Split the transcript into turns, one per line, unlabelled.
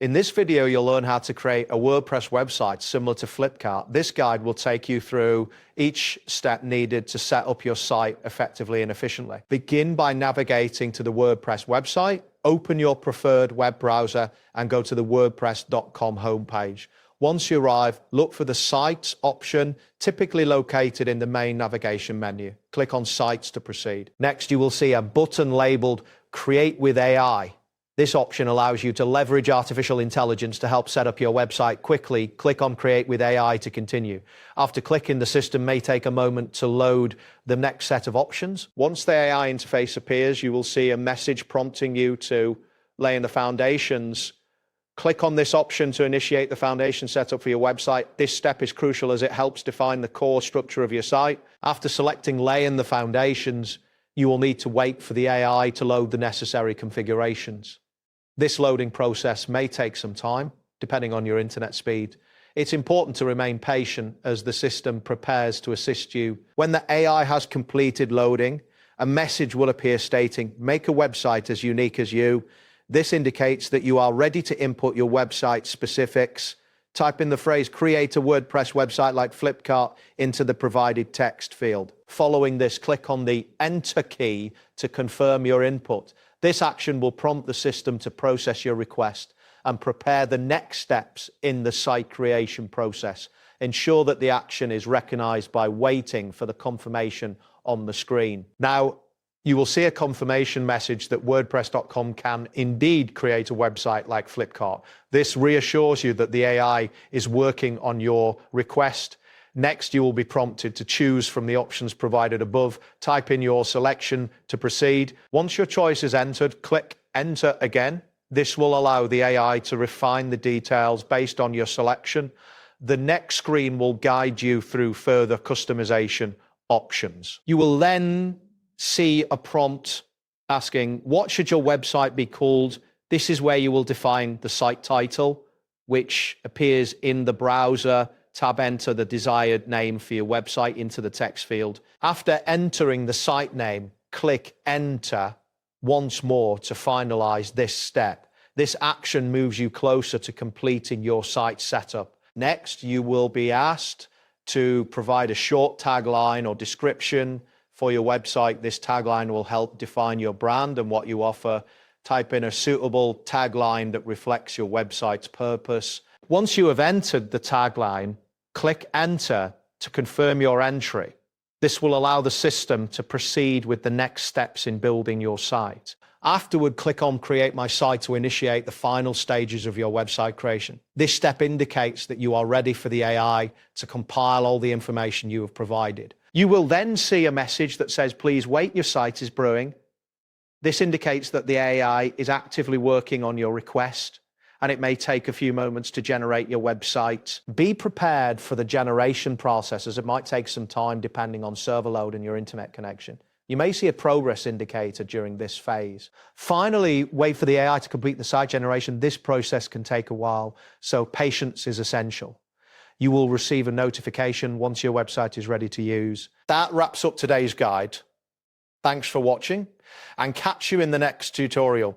In this video, you'll learn how to create a WordPress website similar to Flipkart. This guide will take you through each step needed to set up your site effectively and efficiently. Begin by navigating to the WordPress website, open your preferred web browser, and go to the WordPress.com homepage. Once you arrive, look for the Sites option, typically located in the main navigation menu. Click on Sites to proceed. Next, you will see a button labeled Create with AI. This option allows you to leverage artificial intelligence to help set up your website quickly. Click on Create with AI to continue. After clicking, the system may take a moment to load the next set of options. Once the AI interface appears, you will see a message prompting you to lay in the foundations. Click on this option to initiate the foundation setup for your website. This step is crucial as it helps define the core structure of your site. After selecting laying the foundations, you will need to wait for the AI to load the necessary configurations. This loading process may take some time, depending on your internet speed. It's important to remain patient as the system prepares to assist you. When the AI has completed loading, a message will appear stating, "Make a website as unique as you." This indicates that you are ready to input your website specifics. Type in the phrase, "Create a WordPress website like Flipkart," into the provided text field. Following this, click on the Enter key to confirm your input. This action will prompt the system to process your request and prepare the next steps in the site creation process. Ensure that the action is recognized by waiting for the confirmation on the screen. Now, you will see a confirmation message that WordPress.com can indeed create a website like Flipkart. This reassures you that the AI is working on your request. Next, you will be prompted to choose from the options provided above. Type in your selection to proceed. Once your choice is entered, click Enter again. This will allow the AI to refine the details based on your selection. The next screen will guide you through further customization options. You will then see a prompt asking, what should your website be called? This is where you will define the site title, which appears in the browser. Enter the desired name for your website into the text field. After entering the site name, click Enter once more to finalize this step. This action moves you closer to completing your site setup. Next, you will be asked to provide a short tagline or description for your website. This tagline will help define your brand and what you offer. Type in a suitable tagline that reflects your website's purpose. Once you have entered the tagline, click Enter to confirm your entry. This will allow the system to proceed with the next steps in building your site. Afterward, click on Create My Site to initiate the final stages of your website creation. This step indicates that you are ready for the AI to compile all the information you have provided. You will then see a message that says, "Please wait, your site is brewing." This indicates that the AI is actively working on your request, and it may take a few moments to generate your website. Be prepared for the generation process, as it might take some time depending on server load and your internet connection. You may see a progress indicator during this phase. Finally, wait for the AI to complete the site generation. This process can take a while, so patience is essential. You will receive a notification once your website is ready to use. That wraps up today's guide. Thanks for watching, and catch you in the next tutorial.